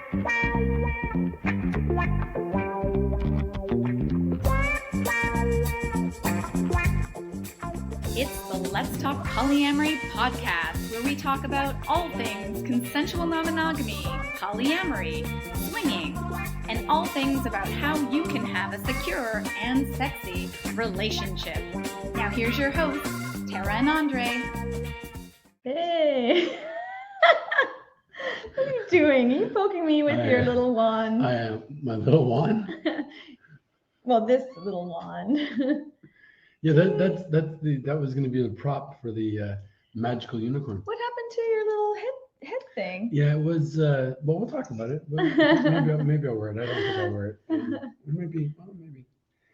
It's the Let's Talk Polyamory podcast, where we talk about all things consensual non-monogamy, polyamory, swinging, and all things about how you can have a secure and sexy relationship. Now here's your hosts, Tara and Andre. Hey! What are you doing? Are you poking me with your little wand? I am. My little wand? Well, this little wand. Yeah, that was going to be the prop for the magical unicorn. What happened to your little head thing? Yeah, it was, well, we'll talk about it. Maybe I'll wear it. I don't think I'll wear it. Maybe.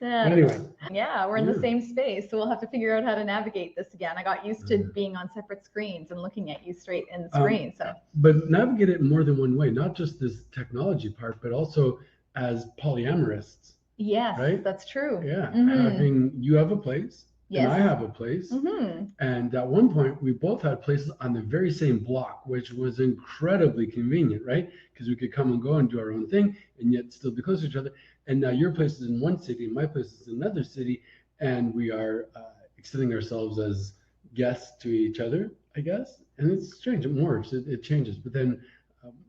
Yeah. But anyway. Yeah, we're in the same space, so we'll have to figure out how to navigate this again. I got used to being on separate screens and looking at you straight in the screen. But navigate it more than one way, not just this technology part, but also as polyamorists. Yes, right? That's true. Yeah, Mm-hmm. you have a place, yes. And I have a place, and at one point we both had places on the very same block, which was incredibly convenient, right? Because we could come and go and do our own thing, and yet still be close to each other. And now your place is in one city, and my place is in another city, and we are extending ourselves as guests to each other, I guess. And it's strange. It morphs. It changes. But then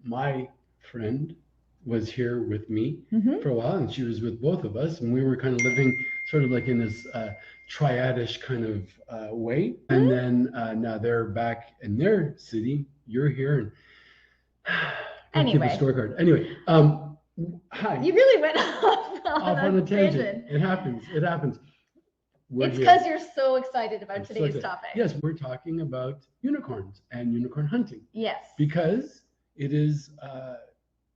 my friend was here with me for a while, and she was with both of us, and we were kind of living sort of like in this triadish kind of way. And then now they're back in their city. You're here, and anyway, keep a scorecard. Anyway, hi. You really went off on a tangent. It happens. It's because you're so excited about today's topic. Yes, we're talking about unicorns and unicorn hunting. Yes. Because it is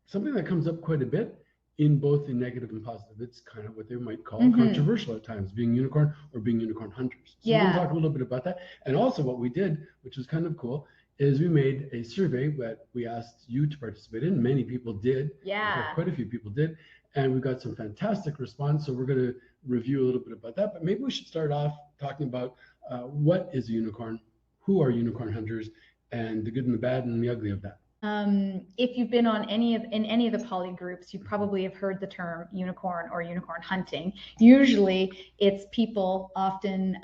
something that comes up quite a bit in both the negative and positive. It's kind of what they might call controversial at times, being unicorn or being unicorn hunters. So we'll talk a little bit about that. And also what we did, which was kind of cool, is we made a survey that we asked you to participate in. Many people did. Yeah. Quite a few people did. And we got some fantastic response. So we're going to review a little bit about that. But maybe we should start off talking about what is a unicorn, who are unicorn hunters, and the good and the bad and the ugly of that. If you've been on any of the poly groups, you probably have heard the term unicorn or unicorn hunting. Usually it's people often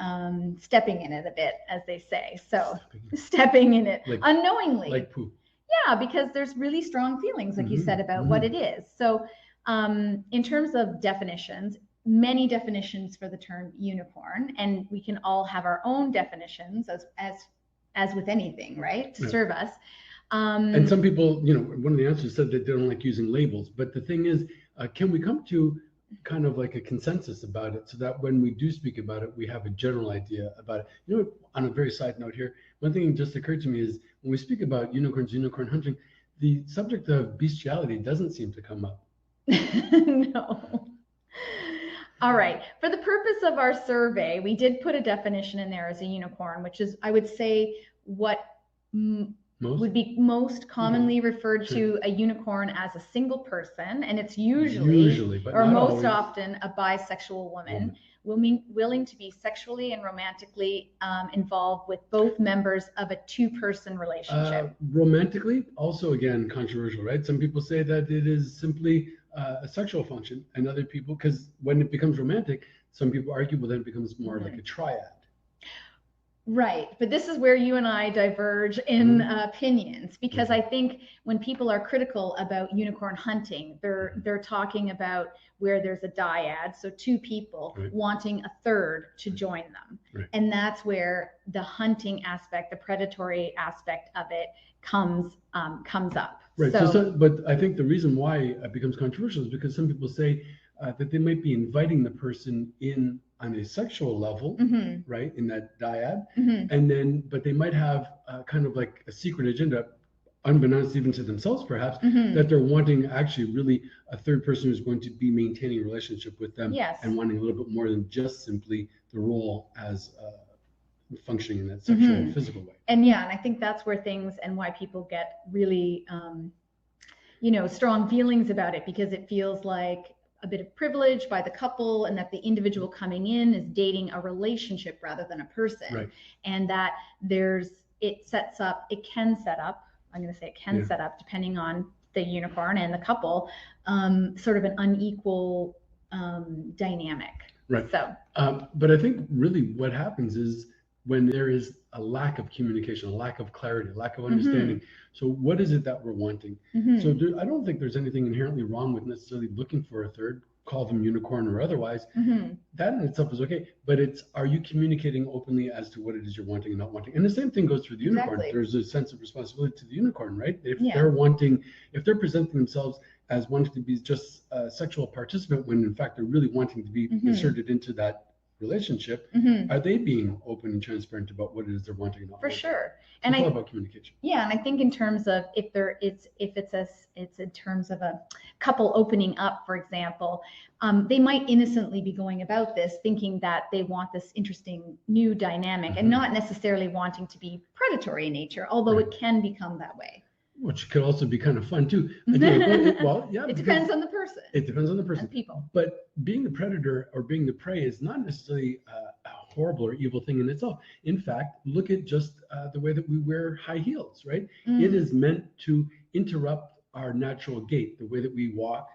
stepping in it a bit, as they say. So stepping in it like, unknowingly. Like poop. Yeah, because there's really strong feelings, like you said, about what it is. So in terms of definitions, many definitions for the term unicorn, and we can all have our own definitions as with anything, right, to serve us. And some people, one of the answers said that they don't like using labels. But the thing is, can we come to kind of like a consensus about it so that when we do speak about it, we have a general idea about it? On a very side note here, one thing just occurred to me is when we speak about unicorns, unicorn hunting, the subject of bestiality doesn't seem to come up. No. All right. For the purpose of our survey, we did put a definition in there as a unicorn, which is, I would say, what would be most commonly referred to a unicorn as a single person, and it's usually but or most always. Often a bisexual woman willing to be sexually and romantically involved with both members of a two-person relationship. Romantically, also again controversial, right? Some people say that it is simply a sexual function, and other people, because when it becomes romantic, some people argue, well, then it becomes more like a triad. Right. But this is where you and I diverge in opinions, because I think when people are critical about unicorn hunting, they're talking about where there's a dyad, so two people wanting a third to join them. Right. And that's where the hunting aspect, the predatory aspect of it comes up. Right. But I think the reason why it becomes controversial is because some people say that they might be inviting the person in on a sexual level, right, in that dyad, and then, but they might have kind of like a secret agenda, unbeknownst even to themselves perhaps, that they're wanting actually really a third person who's going to be maintaining a relationship with them, and wanting a little bit more than just simply the role as functioning in that sexual physical way. And I think that's where things, and why people get really strong feelings about it, because it feels like a bit of privilege by the couple, and that the individual coming in is dating a relationship rather than a person, and that it can set up, depending on the unicorn and the couple, sort of an unequal dynamic. Right. So, but I think really what happens is when there is a lack of communication, a lack of clarity, a lack of understanding. So what is it that we're wanting? So I don't think there's anything inherently wrong with necessarily looking for a third, call them unicorn or otherwise. That in itself is okay. But it's, are you communicating openly as to what it is you're wanting and not wanting? And the same thing goes for the unicorn. Exactly. There's a sense of responsibility to the unicorn, right? If they're wanting, if they're presenting themselves as wanting to be just a sexual participant when in fact they're really wanting to be inserted into that relationship, are they being open and transparent about what it is they're wanting and not for wanting? sure. So And it's all about communication. Yeah, and I think in terms of if it's in terms of a couple opening up, for example, they might innocently be going about this thinking that they want this interesting new dynamic and not necessarily wanting to be predatory in nature, although it can become that way. Which could also be kind of fun too. Again, well, yeah. It depends on the person. It depends on the person. And people. But being the predator or being the prey is not necessarily a horrible or evil thing in itself. In fact, look at just the way that we wear high heels, right? It is meant to interrupt our natural gait, the way that we walk.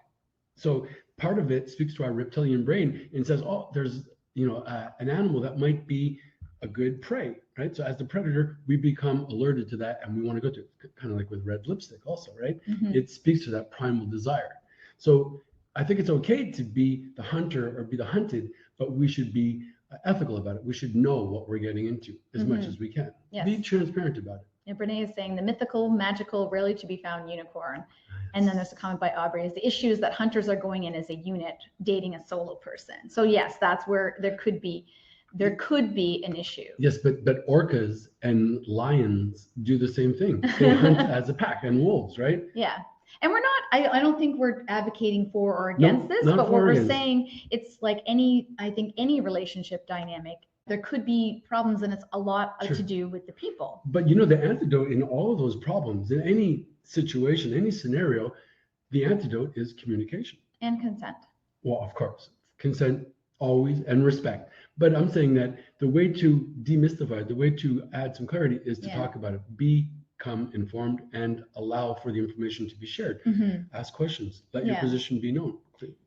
So part of it speaks to our reptilian brain and says, oh, there's an animal that might be a good prey, right? So as the predator, we become alerted to that and we want to go to it, kind of like with red lipstick also, right? It speaks to that primal desire. So I think it's okay to be the hunter or be the hunted, but we should be ethical about it. We should know what we're getting into as much as we can. Yes. Be transparent about it. And Brene is saying the mythical, magical, rarely to be found unicorn. And then there's a comment by Aubrey, is the issue is that hunters are going in as a unit, dating a solo person. So yes, that's where there could be an issue. Yes, but orcas and lions do the same thing. They hunt as a pack, and wolves, right? Yeah. And we're not, I don't think we're advocating for or against this, not but for what or we're against. saying, it's like I think any relationship dynamic, there could be problems, and it's a lot to do with the people. But the antidote in all of those problems, in any situation, any scenario, the antidote is communication. And consent. Well, of course, consent always, and respect. But I'm saying that the way to demystify, the way to add some clarity is to talk about it. Become informed and allow for the information to be shared. Ask questions. Let your position be known.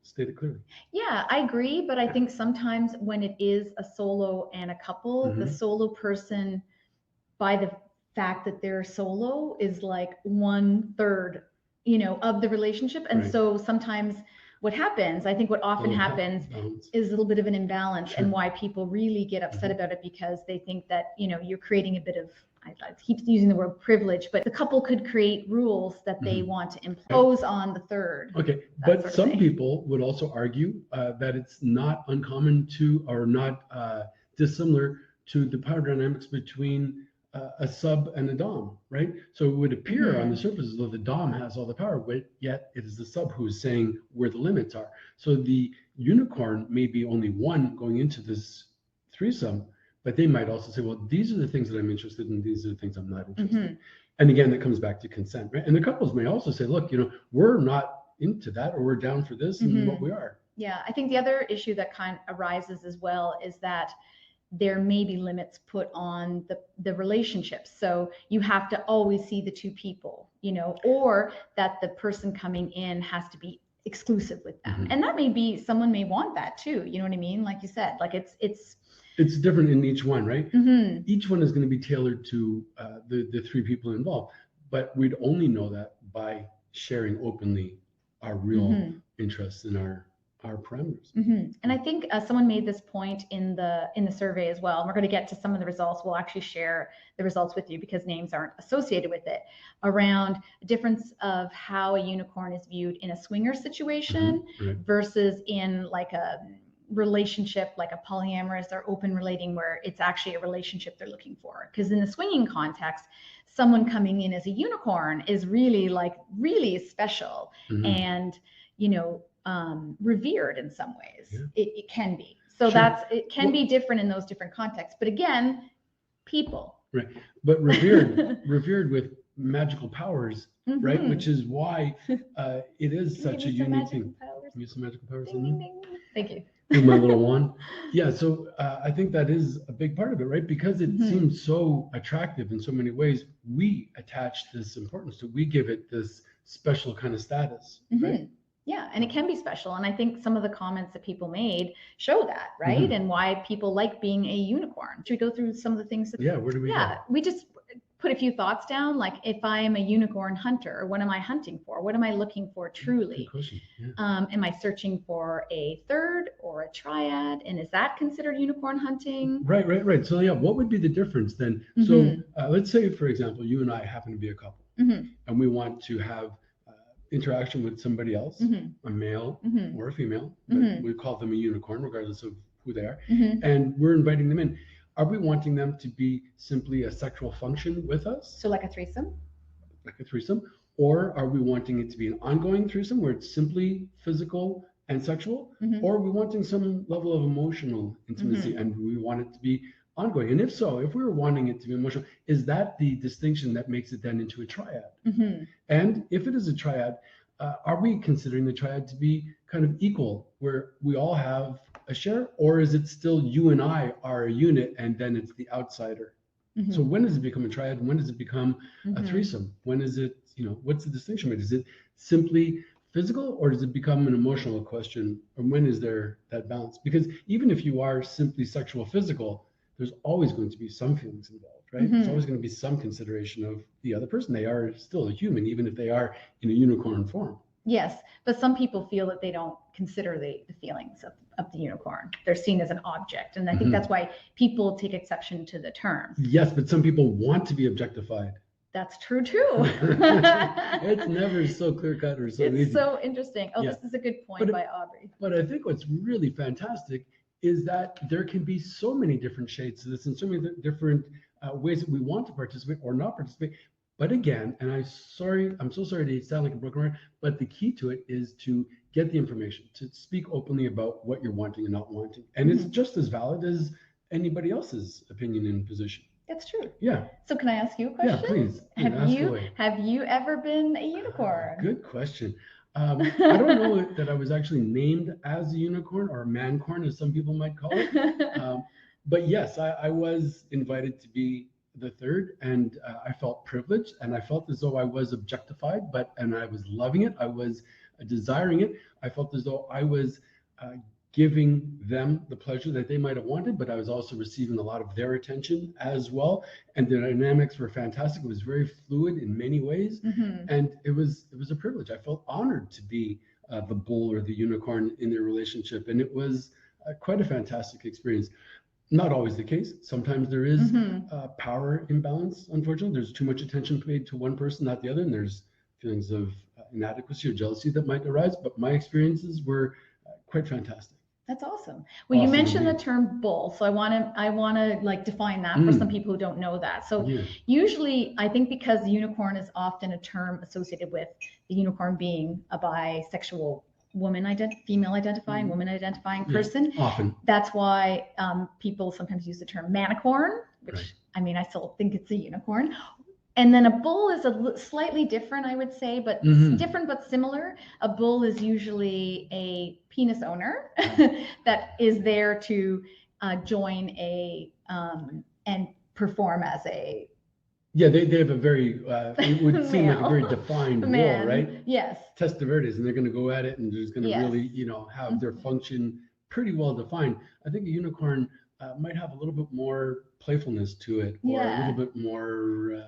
State it clearly. Yeah, I agree. But I think sometimes when it is a solo and a couple, the solo person, by the fact that they're solo, is like 1/3, of the relationship. And so sometimes what happens, I think what often happens is a little bit of an imbalance, and why people really get upset about it, because they think that, you're creating a bit of, I keep using the word privilege, but the couple could create rules that they want to impose on the third. Okay, but some people would also argue that it's not uncommon to, or not dissimilar to, the power dynamics between a sub and a dom, right? So it would appear on the surface as though the dom has all the power, but yet it is the sub who is saying where the limits are. So the unicorn may be only one going into this threesome, but they might also say, well, these are the things that I'm interested in, these are the things I'm not interested in. And again, that comes back to consent, right? And the couples may also say, look, we're not into that, or we're down for this, and what we are. Yeah, I think the other issue that kind of arises as well is that there may be limits put on the relationships. So you have to always see the two people, or that the person coming in has to be exclusive with them. And that may be, someone may want that too. You know what I mean? Like you said, like it's different in each one, right? Each one is going to be tailored to the three people involved, but we'd only know that by sharing openly our real interests and our parameters. And I think someone made this point in the survey as well. And we're going to get to some of the results. We'll actually share the results with you because names aren't associated with it, around the difference of how a unicorn is viewed in a swinger situation versus in like a relationship, like a polyamorous or open relating, where it's actually a relationship they're looking for. Because in the swinging context, someone coming in as a unicorn is really special and revered in some ways. It can be. So it can be different in those different contexts. But again, people. Right. But revered with magical powers, right? Which is why it is such a unique thing. Use some magical powers. Ding, ding, ding. Thank you. With my little wand. Yeah, so I think that is a big part of it, right? Because it seems so attractive in so many ways, we attach this importance to, we give it this special kind of status, right? Yeah, and it can be special. And I think some of the comments that people made show that, right? And why people like being a unicorn. Should we go through some of the things that, where do we go? we just put a few thoughts down, like if I am a unicorn hunter, what am I hunting for? What am I looking for truly? Good question. Yeah. Am I searching for a third or a triad? And is that considered unicorn hunting? Right. So what would be the difference then? So let's say, for example, you and I happen to be a couple, and we want to have interaction with somebody else, a male or a female, but we call them a unicorn regardless of who they are, and we're inviting them in. Are we wanting them to be simply a sexual function with us? So like a threesome? Like a threesome? Or are we wanting it to be an ongoing threesome where it's simply physical and sexual? Or are we wanting some level of emotional intimacy and we want it to be ongoing? And if so, if we were wanting it to be emotional, is that the distinction that makes it then into a triad? And if it is a triad, are we considering the triad to be kind of equal, where we all have a share, or is it still you and I are a unit and then it's the outsider? So when does it become a triad and when does it become a threesome? When is it, what's the distinction made? Is it simply physical or does it become an emotional question? Or when is there that balance? Because even if you are simply sexual physical, there's always going to be some feelings involved, right? There's always going to be some consideration of the other person. They are still a human, even if they are in a unicorn form. Yes, but some people feel that they don't consider the feelings of the unicorn. They're seen as an object. And I think that's why people take exception to the term. Yes, but some people want to be objectified. That's true too. It's never so clear cut or so easy. It's so interesting. Oh, this is a good point by Aubrey. But I think what's really fantastic is that there can be so many different shades of this and so many different ways that we want to participate or not participate. But again, and I'm so sorry to sound like a broken record, but the key to it is to get the information, to speak openly about what you're wanting and not wanting. And it's just as valid as anybody else's opinion and position. That's true. Yeah. So can I ask you a question? Yeah, please. Have you ever been a unicorn? Good question. I don't know that I was actually named as a unicorn or a mancorn, as some people might call it. But yes, I was invited to be the third, and I felt privileged, and I felt as though I was objectified, and I was loving it. I was desiring it. I felt as though I was giving them the pleasure that they might have wanted, but I was also receiving a lot of their attention as well. And the dynamics were fantastic. It was very fluid in many ways, and it was a privilege. I felt honored to be the bull or the unicorn in their relationship, and it was quite a fantastic experience. Not always the case. Sometimes there is power imbalance, unfortunately. There's too much attention paid to one person, not the other, and there's feelings of inadequacy or jealousy that might arise, but my experiences were quite fantastic. That's awesome. Well, you mentioned the term bull, so I want to like define that for some people who don't know that. So usually, I think because unicorn is often a term associated with the unicorn being a bisexual female identifying, woman identifying person. Often. That's why people sometimes use the term manicorn, which I mean, I still think it's a unicorn. And then a bull is slightly different, I would say, but different but similar. A bull is usually a penis owner that is there to join and perform as a they have a very, it would seem like a very defined role, right? Yes. Testaverdes, and they're going to go at it and they're going to really, have their function pretty well defined. I think a unicorn might have a little bit more playfulness to it, or a little bit more,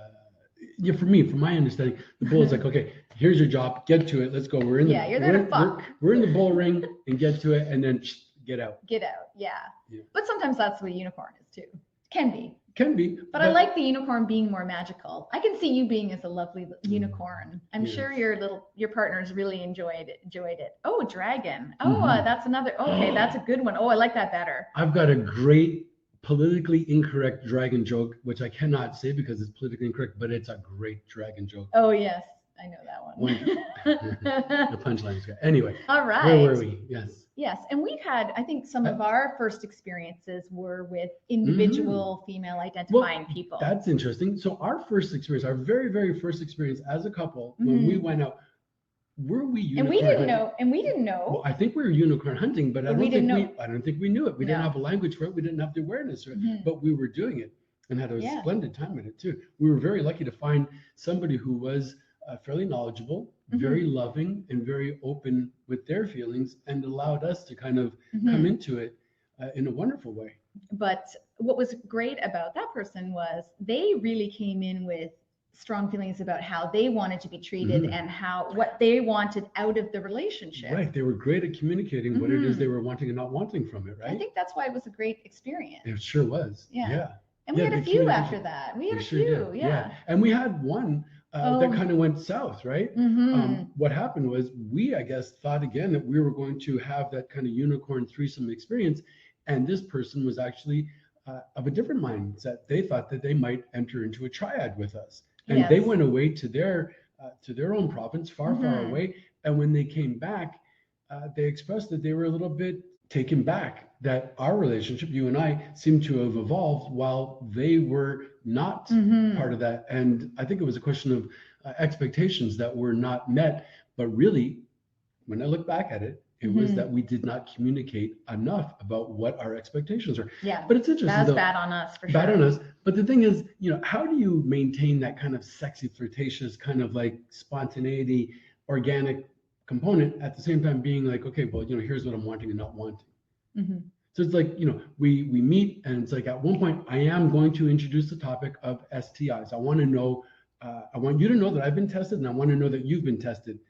for me, from my understanding, the bull is like, okay, here's your job, get to it, let's go. We're in the, you're there to fuck. We're in the bull ring and get to it, and then get out. Get out, yeah. But sometimes that's what a unicorn is too. Can be. Can be. But I like the unicorn being more magical. I can see you being as a lovely unicorn. I'm sure your partners really enjoyed it. Oh, dragon. Oh, that's another. Okay, that's a good one. Oh, I like that better. I've got a great politically incorrect dragon joke, which I cannot say because it's politically incorrect, but it's a great dragon joke. Oh, yes. I know that one. The punchline is good. Anyway. All right. Where were we? Yes. Yes. And we've had, I think some of our first experiences were with individual female identifying people. That's interesting. So our first experience, our very, very first experience as a couple, when we went out, were we unicorn hunting? And we didn't know. Well, I think we were unicorn hunting, but I don't think we knew it. We didn't have a language for it. We didn't have the awareness for it, but we were doing it and had a splendid time at it too. We were very lucky to find somebody who was fairly knowledgeable, very loving, and very open with their feelings, and allowed us to kind of come into it in a wonderful way. But what was great about that person was they really came in with strong feelings about how they wanted to be treated and what they wanted out of the relationship. Right. They were great at communicating what it is they were wanting and not wanting from it, right? I think that's why it was a great experience. It sure was. Yeah. And we had a few after that. We had a few, yeah. And we had one that kind of went south, right? What happened was we, I guess, thought again that we were going to have that kind of unicorn threesome experience. And this person was actually of a different mindset. They thought that they might enter into a triad with us. And they went away to their own province, far, far away. And when they came back, they expressed that they were a little bit taken back that our relationship, you and I, seemed to have evolved while they were not part of that. And I think it was a question of expectations that were not met. But really, when I look back at it, it was that we did not communicate enough about what our expectations are. Yeah. But it's interesting. That's bad on us, for sure. Bad on us. But the thing is, how do you maintain that kind of sexy, flirtatious, kind of like spontaneity, organic component at the same time being like, okay, well, here's what I'm wanting and not wanting. So it's like, we meet and it's like at one point I am going to introduce the topic of STIs. I want to know, I want you to know that I've been tested and I want to know that you've been tested,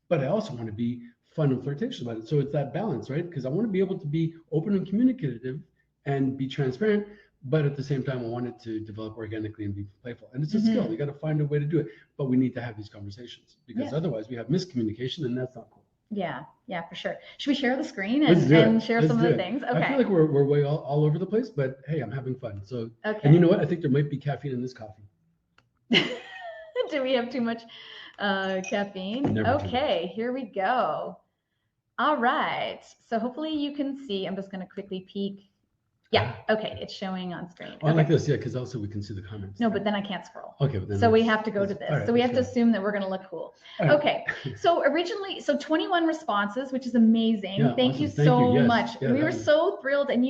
but I also want to be fun and flirtatious about it. So it's that balance, right? Because I want to be able to be open and communicative and be transparent, but at the same time, I want it to develop organically and be playful. And it's a skill. You got to find a way to do it, but we need to have these conversations because otherwise we have miscommunication and that's not cool. Yeah, for sure. Should we share the screen and share some of the things? Okay. I feel like we're way all over the place, but hey, I'm having fun. So, and you know what? I think there might be caffeine in this coffee. Do we have too much caffeine? Okay, here we go. All right. So hopefully you can see. I'm just going to quickly peek. Yeah. Okay. It's showing on screen. Oh, I like this. Yeah, because also we can see the comments. No, but then I can't scroll. Okay. But then so we have to go to this. Right, so we have to assume that we're going to look cool. Right. Okay. So originally, 21 responses, which is amazing. Yeah, Thank awesome. you so Yes. much. Yeah, we were so thrilled, and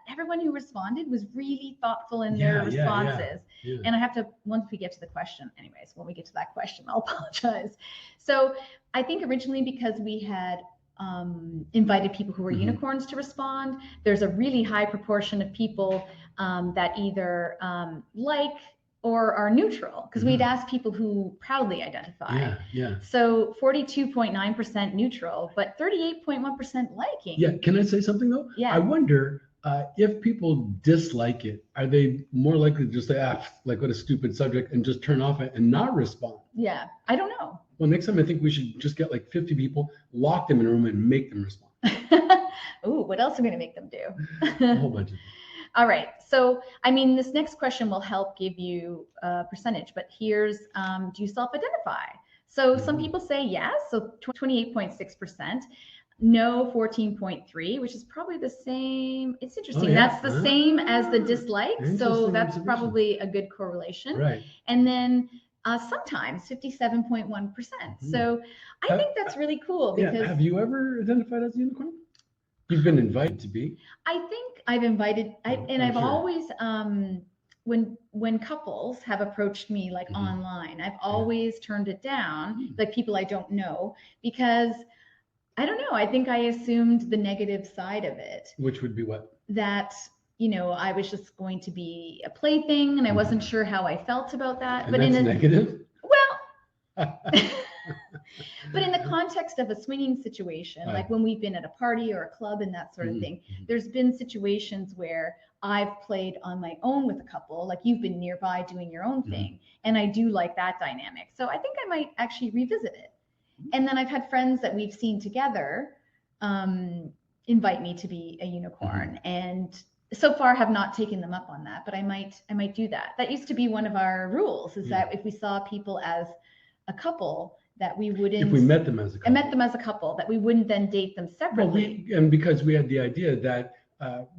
everyone who responded was really thoughtful in their responses. Yeah. And I have to, once we get to the question, anyways, when we get to that question, I'll apologize. So I think originally because we had invited people who were unicorns to respond. There's a really high proportion of people that either like or are neutral, because we'd asked people who proudly identify. Yeah. So 42.9% neutral, but 38.1% liking. Yeah. Can I say something though? Yeah. I wonder if people dislike it, are they more likely to just say, like what a stupid subject, and just turn off it and not respond? Yeah. I don't know. Well, next time I think we should just get like 50 people, lock them in a room and make them respond. Ooh, what else are we going to make them do? A whole bunch of things. All right. So, this next question will help give you a percentage, but here's, do you self-identify? So some people say yes, so 28.6%. No, 14.3, which is probably the same. It's interesting. That's the same as the dislike. So that's probably a good correlation. Right. And then sometimes 57.1%. So I think that's really cool because. Have you ever identified as a unicorn? You've been invited to be. I think I've invited, I've always, when couples have approached me like online, I've always turned it down, like people I don't know, because I don't know. I think I assumed the negative side of it. Which would be what? That, I was just going to be a plaything, and I wasn't sure how I felt about that. And but that's negative? Well, but in the context of a swinging situation, like when we've been at a party or a club and that sort of thing, there's been situations where I've played on my own with a couple, like you've been nearby doing your own thing. And I do like that dynamic. So I think I might actually revisit it. And then I've had friends that we've seen together invite me to be a unicorn, and so far have not taken them up on that, but I might do that. That used to be one of our rules, is that if we saw people as a couple, that we wouldn't. If we met them as a couple. I met them as a couple, that we wouldn't then date them separately. Well, and because we had the idea that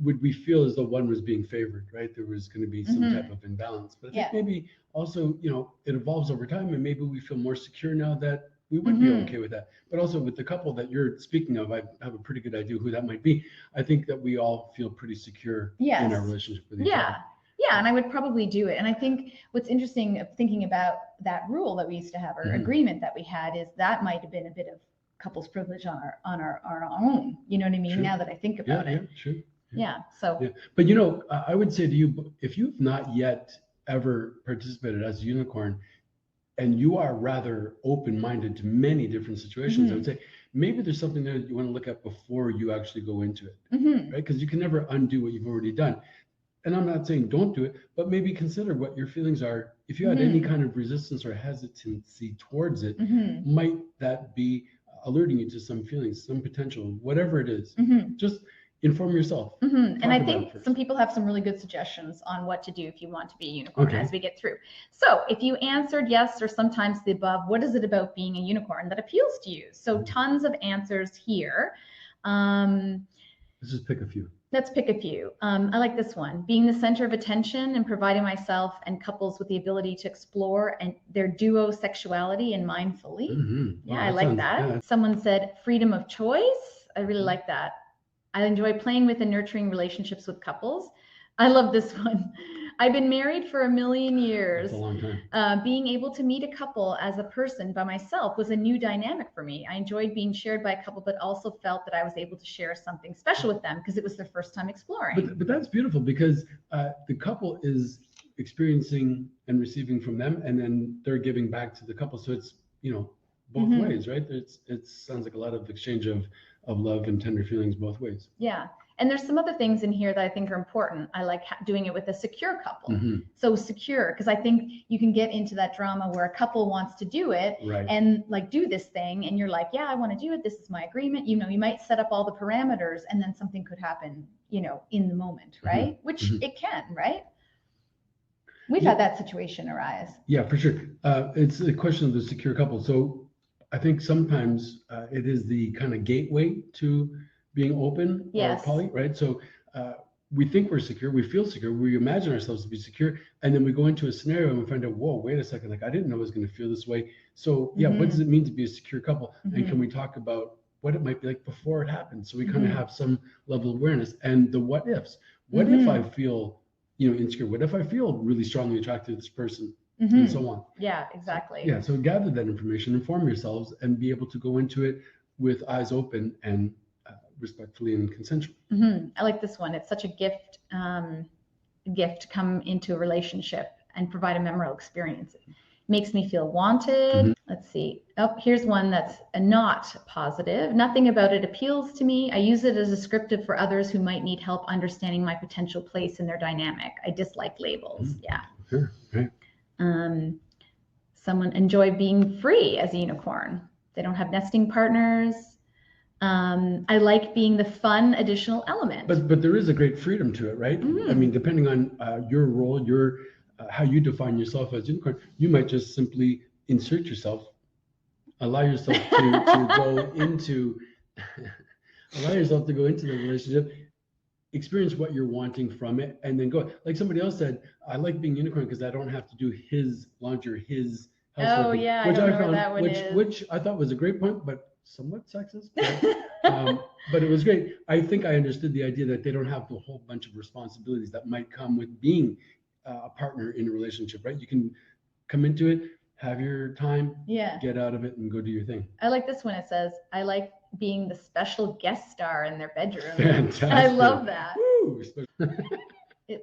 would we feel as though one was being favored, right? There was going to be some type of imbalance. But I think maybe also, it evolves over time, and maybe we feel more secure now that we would be okay with that. But also with the couple that you're speaking of, I have a pretty good idea who that might be. I think that we all feel pretty secure in our relationship with each other. Yeah, and I would probably do it. And I think what's interesting of thinking about that rule that we used to have, or agreement that we had, is that might have been a bit of couples privilege on our own. You know what I mean? Sure. Now that I think about it. Yeah, sure. Yeah. So. Yeah. But you know, I would say to you, if you've not yet ever participated as a unicorn, and you are rather open-minded to many different situations, I would say maybe there's something there that you want to look at before you actually go into it, right? Because you can never undo what you've already done. And I'm not saying don't do it, but maybe consider what your feelings are. If you had any kind of resistance or hesitancy towards it, might that be alerting you to some feelings, some potential, whatever it is? Just inform yourself. And I think some people have some really good suggestions on what to do if you want to be a unicorn as we get through. So if you answered yes or sometimes the above, what is it about being a unicorn that appeals to you? So tons of answers here. Let's just pick a few. Let's pick a few. I like this one. Being the center of attention and providing myself and couples with the ability to explore and their duo sexuality and mindfully. Yeah, I like that. Yeah. Someone said freedom of choice. I really like that. I enjoy playing with and nurturing relationships with couples. I love this one. I've been married for 1,000,000 years. That's a long time. Being able to meet a couple as a person by myself was a new dynamic for me. I enjoyed being shared by a couple, but also felt that I was able to share something special with them because it was their first time exploring. But that's beautiful because the couple is experiencing and receiving from them, and then they're giving back to the couple. So it's, you know, both ways, right? It sounds like a lot of exchange of love and tender feelings both ways. Yeah. And there's some other things in here that I think are important. I like doing it with a secure couple. So secure, because I think you can get into that drama where a couple wants to do it and like do this thing. And you're like, yeah, I want to do it. This is my agreement. You know, you might set up all the parameters and then something could happen, you know, in the moment, right? Which it can, right? We've had that situation arise. Yeah, for sure. It's a question of the secure couple. So I think sometimes it is the kind of gateway to being open or poly, right? So we think we're secure, we feel secure, we imagine ourselves to be secure, and then we go into a scenario and we find out, whoa, wait a second, like I didn't know I was going to feel this way. So yeah, what does it mean to be a secure couple? And can we talk about what it might be like before it happens? So we kind of have some level of awareness. And the what ifs. What if I feel, you know, insecure? What if I feel really strongly attracted to this person? And so on. Yeah, exactly. Yeah, so gather that information, inform yourselves, and be able to go into it with eyes open and respectfully and consensual. I like this one. It's such a gift to come into a relationship and provide a memorable experience. It makes me feel wanted. Let's see. Oh, here's one that's not positive. Nothing about it appeals to me. I use it as a descriptive for others who might need help understanding my potential place in their dynamic. I dislike labels. Yeah. Sure. Right. Someone enjoy being free as a unicorn. They don't have nesting partners. I like being the fun additional element. But there is a great freedom to it, right? I mean, depending on your role, your how you define yourself as unicorn, you might just simply insert yourself, allow yourself to go into the relationship, experience what you're wanting from it, and then go. Like somebody else said, I like being unicorn because I don't have to do his laundry, his housework. Oh yeah, which I found, that one which I thought was a great point, but somewhat sexist. But it was great. I think I understood the idea that they don't have the whole bunch of responsibilities that might come with being a partner in a relationship, right? You can come into it, have your time, get out of it, and go do your thing. I like this one. It says, I like being the special guest star in their bedroom. Fantastic. I love that. Woo!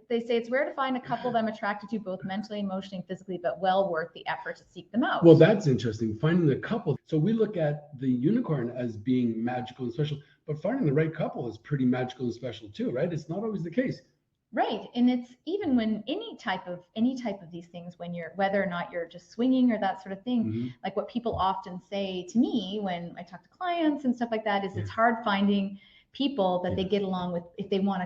They say it's rare to find a couple that I'm attracted to both mentally, emotionally, and physically, but well worth the effort to seek them out. Well, that's interesting. Finding the couple. So we look at the unicorn as being magical and special, but finding the right couple is pretty magical and special too, right? It's not always the case. Right. And it's even when any type of these things, when you're, whether or not you're just swinging or that sort of thing, like what people often say to me when I talk to clients and stuff like that is it's hard finding people that they get along with. If they want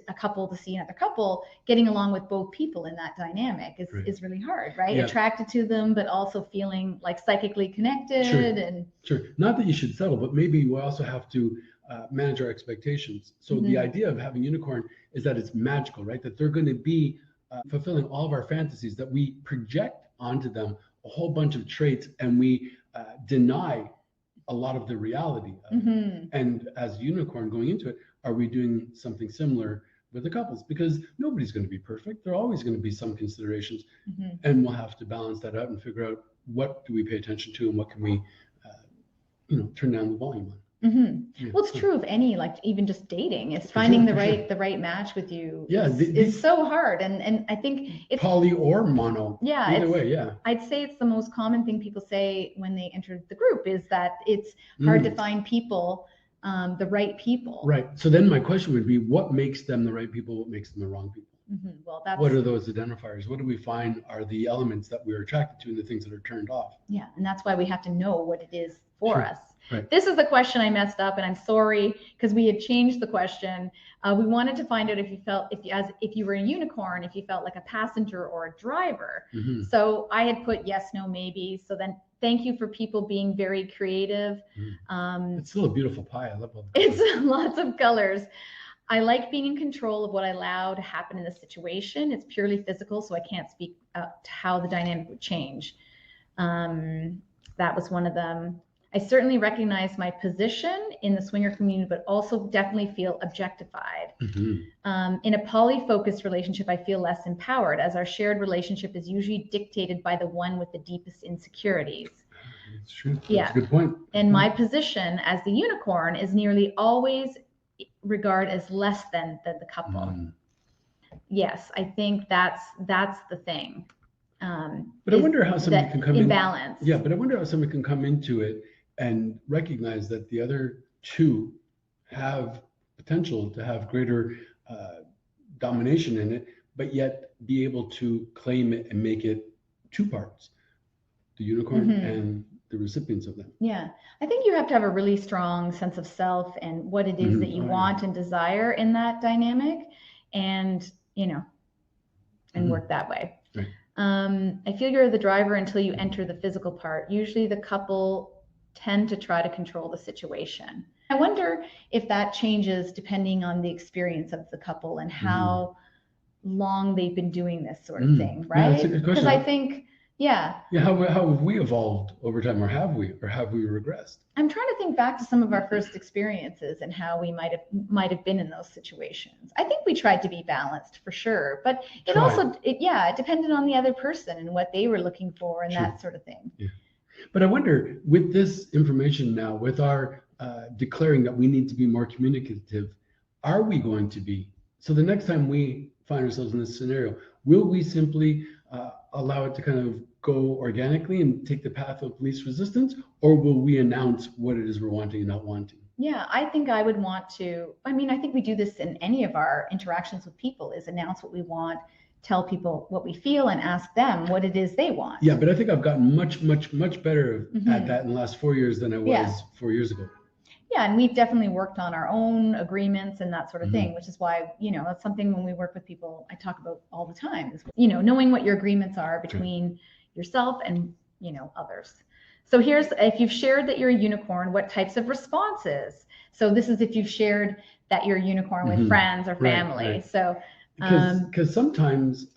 a couple to see another couple, getting along with both people in that dynamic is really hard, right? Attracted to them, but also feeling like psychically connected. Sure. Not that you should settle, but maybe you also have to manage our expectations. So the idea of having unicorn is that it's magical, right? That they're going to be fulfilling all of our fantasies, that we project onto them a whole bunch of traits and we deny a lot of the reality of it. And as unicorn going into it, are we doing something similar with the couples, because nobody's going to be perfect. There are always going to be some considerations, Mm-hmm. and we'll have to balance that out and figure out what do we pay attention to and what can we, turn down the volume on. Mm-hmm. Yeah, Well, it's true of any, like even just dating, is finding the right match with you. Yeah, is so hard, and I think it's poly or mono. Yeah, either way. Yeah, I'd say it's the most common thing people say when they enter the group is that it's hard to find people, the right people. Right. So then my question would be, what makes them the right people? What makes them the wrong people? Mm-hmm. Well, that's What are those identifiers? What do we find are the elements that we're attracted to and the things that are turned off? Yeah, and that's why we have to know what it is for Sure. us. Right. This is the question I messed up, and I'm sorry because we had changed the question. We wanted to find out if you were a unicorn, if you felt like a passenger or a driver. Mm-hmm. So I had put yes, no, maybe. So then thank you for people being very creative. It's still a beautiful pie. I love all the It's lots of colors. I like being in control of what I allow to happen in the situation. It's purely physical, so I can't speak to how the dynamic would change. That was one of them. I certainly recognize my position in the swinger community, but also definitely feel objectified. Mm-hmm. In a poly-focused relationship, I feel less empowered, as our shared relationship is usually dictated by the one with the deepest insecurities. That's true. That's Yeah. a good point. And my position as the unicorn is nearly always regarded as less than the couple. Mm. Yes, I think that's the thing. But I wonder how somebody can come imbalance. Yeah, but I wonder how somebody can come into it and recognize that the other two have potential to have greater domination in it, but yet be able to claim it and make it two parts, the unicorn Mm-hmm. and the recipients of them. Yeah, I think you have to have a really strong sense of self and what it is Mhm. that you Oh, yeah. want and desire in that dynamic, and Mhm. work that way. Right. I feel you're the driver until you enter the physical part. Usually the couple tend to try to control the situation. I wonder if that changes depending on the experience of the couple and how long they've been doing this sort of thing, right? Yeah, that's a good question. Because I think, yeah, how have we evolved over time, or have we regressed? I'm trying to think back to some of our first experiences and how we might have been in those situations. I think we tried to be balanced for sure, but it it depended on the other person and what they were looking for and Sure. that sort of thing. Yeah. But I wonder, with this information now, with our declaring that we need to be more communicative, are we going to be? So the next time we find ourselves in this scenario, will we simply allow it to kind of go organically and take the path of least resistance, or will we announce what it is we're wanting and not wanting? Yeah, I think I would want to. I mean, I think we do this in any of our interactions with people, is announce what we want, tell people what we feel, and ask them what it is they want. Yeah, but I think I've gotten much, much, much better at that in the last 4 years than I was 4 years ago. Yeah, and we've definitely worked on our own agreements and that sort of thing, which is why, that's something when we work with people, I talk about all the time, is, knowing what your agreements are between yourself and, others. So here's, if you've shared that you're a unicorn, what types of responses? So this is if you've shared that you're a unicorn with friends or family. Right. So because sometimes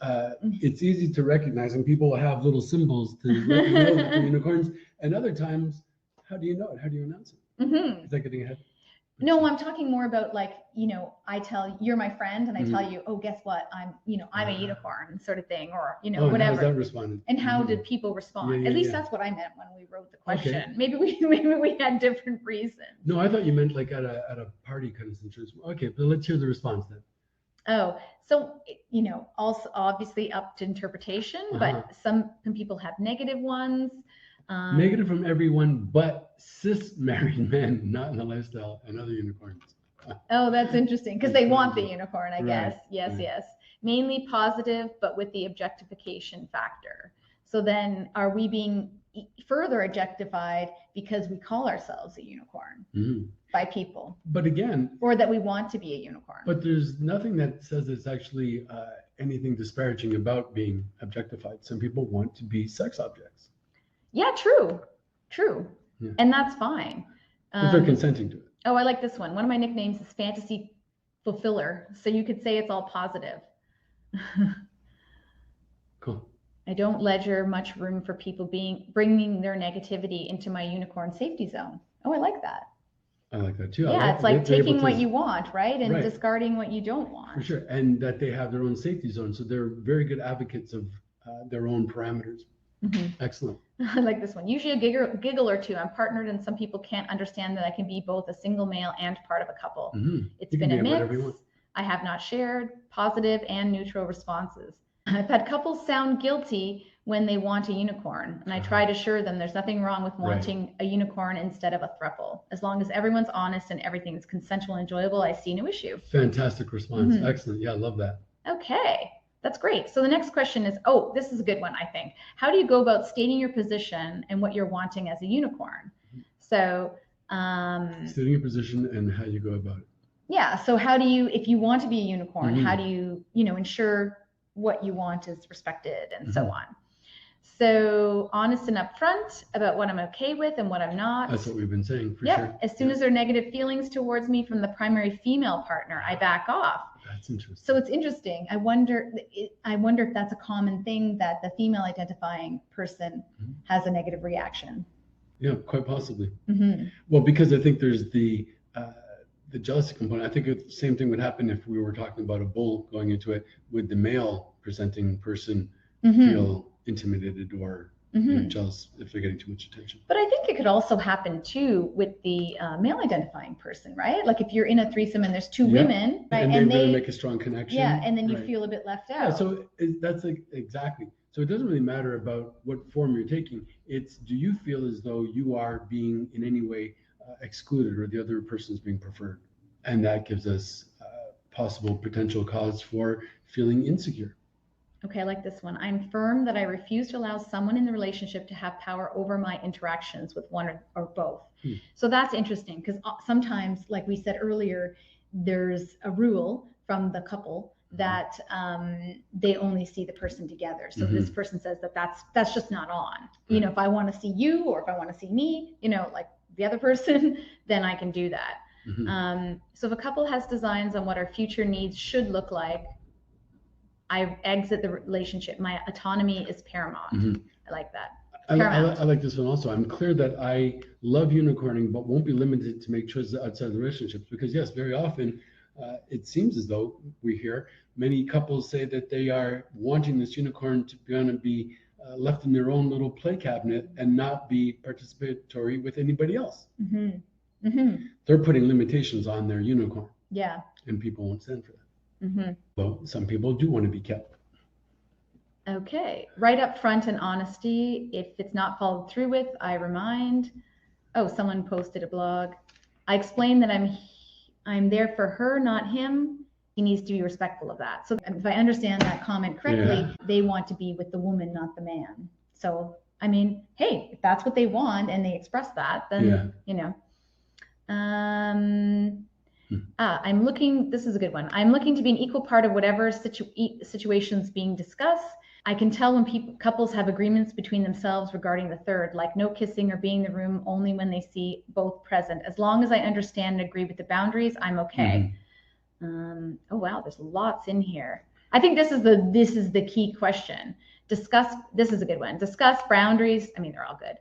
it's easy to recognize, and people have little symbols to let you know that they're unicorns, and other times, how do you know it? How do you announce it? Is that getting ahead? No, I'm talking more about like, I tell you're my friend and I tell you, oh, guess what? I'm a unicorn sort of thing, or, And whatever. how's that responded? And how did people respond? Yeah, At least yeah. that's what I meant when we wrote the question. Okay. Maybe we had different reasons. No, I thought you meant like at a party kind of situation. Okay, but let's hear the response then. Oh, so, also obviously up to interpretation, but some people have negative ones. Negative from everyone but cis married men, not in the lifestyle, and other unicorns. Oh, that's interesting, because they want the unicorn, I guess. Yes, right. yes. Mainly positive, but with the objectification factor. So then are we being further objectified because we call ourselves a unicorn by people? But again, or that we want to be a unicorn. But there's nothing that says it's actually anything disparaging about being objectified. Some people want to be sex objects. Yeah, true. Yeah. And that's fine. If they're consenting to it. Oh, I like this one. One of my nicknames is fantasy fulfiller. So you could say it's all positive. Cool. I don't ledger much room for people bringing their negativity into my unicorn safety zone. Oh, I like that. I like that too. Yeah, it's like they're taking able what to- you want, right? And Right. discarding what you don't want. For sure. And that they have their own safety zone. So they're very good advocates of their own parameters. Excellent. I like this one. Usually a giggle or two. I'm partnered and some people can't understand that I can be both a single male and part of a couple. It's You been can a be whatever you mix. want. I have not shared positive and neutral responses. I've had couples sound guilty when they want a unicorn, and I try to assure them there's nothing wrong with wanting a unicorn instead of a throuple. As long as everyone's honest and everything's consensual and enjoyable, I see no issue. Fantastic response. Excellent. Yeah, I love that. Okay, that's great. So the next question is, oh, this is a good one, I think. How do you go about stating your position and what you're wanting as a unicorn? So, stating your position and how you go about it. Yeah. So how do you, if you want to be a unicorn, how do you, ensure what you want is respected and so on? So honest and upfront about what I'm okay with and what I'm not. That's what we've been saying for sure. As soon as there are negative feelings towards me from the primary female partner, I back off. That's interesting. So it's interesting. I wonder if that's a common thing that the female identifying person has a negative reaction. Yeah, quite possibly. Well, because I think there's the jealousy component. I think the same thing would happen if we were talking about a bull going into it. Would the male presenting person feel intimidated or jealous if they're getting too much attention? But I think it could also happen too with the male identifying person, right? Like if you're in a threesome and there's two women, right? And they really make a strong connection. Yeah, and then you feel a bit left out. Yeah, so that's exactly. So it doesn't really matter about what form you're taking. It's, do you feel as though you are being in any way excluded or the other person is being preferred? And that gives us possible potential cause for feeling insecure. Okay, I like this one. I'm firm that I refuse to allow someone in the relationship to have power over my interactions with one or both. So that's interesting because sometimes, like we said earlier, there's a rule from the couple that they only see the person together. So this person says that's just not on. If I want to see you or if I want to see me, like the other person, then I can do that. So if a couple has designs on what our future needs should look like, I exit the relationship. My autonomy is paramount. I like that. I like this one also. I'm clear that I love unicorning, but won't be limited to make choices outside of the relationships. Because yes, very often it seems as though we hear many couples say that they are wanting this unicorn to be left in their own little play cabinet and not be participatory with anybody else. They're putting limitations on their unicorn. Yeah. And people won't stand for that. Well, some people do want to be kept. Okay. Right up front and honesty. If it's not followed through with, I remind. Oh, someone posted a blog. I explain that I'm there for her, not him. He needs to be respectful of that. So if I understand that comment correctly, they want to be with the woman, not the man. So, I mean, hey, if that's what they want and they express that, then, I'm looking, this is a good one. I'm looking to be an equal part of whatever situations being discussed. I can tell when couples have agreements between themselves regarding the third, like no kissing or being in the room only when they see both present. As long as I understand and agree with the boundaries, I'm okay. Oh wow, there's lots in here. I think this is the key question. This is a good one. Discuss boundaries. I mean, they're all good.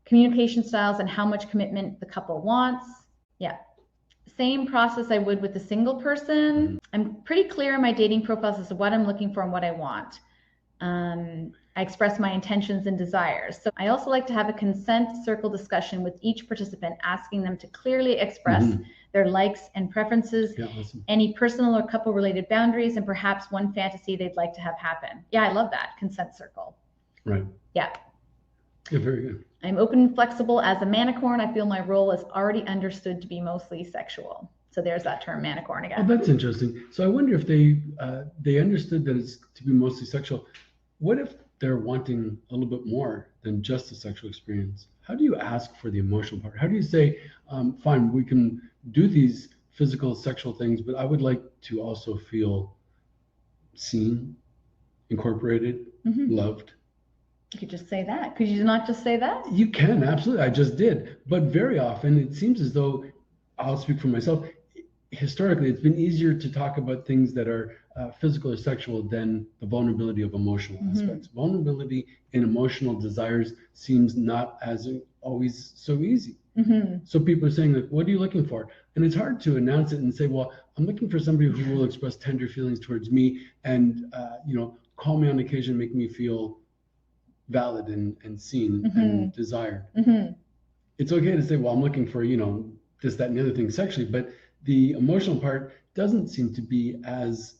Communication styles and how much commitment the couple wants. Yeah. Same process I would with a single person. I'm pretty clear in my dating profiles as to what I'm looking for and what I want. I express my intentions and desires. So I also like to have a consent circle discussion with each participant, asking them to clearly express their likes and preferences, any personal or couple related boundaries, and perhaps one fantasy they'd like to have happen. Yeah, I love that consent circle. Right. Yeah. Yeah, very good. I'm open and flexible. As a manicorn, I feel my role is already understood to be mostly sexual. So there's that term manicorn again. Oh, that's interesting. So I wonder if they understood that it's to be mostly sexual. What if they're wanting a little bit more than just a sexual experience? How do you ask for the emotional part? How do you say, fine, we can do these physical sexual things, but I would like to also feel seen, incorporated, loved? You could just say that. Could you not just say that? You can, absolutely. I just did. But very often it seems as though, I'll speak for myself, historically it's been easier to talk about things that are physical or sexual than the vulnerability of emotional aspects. Vulnerability in emotional desires seems not as always so easy. So people are saying, like, what are you looking for? And it's hard to announce it and say, well, I'm looking for somebody who will express tender feelings towards me and, call me on occasion, make me feel valid and seen and desired. It's okay to say, well, I'm looking for, this, that, and the other thing sexually, but the emotional part doesn't seem to be as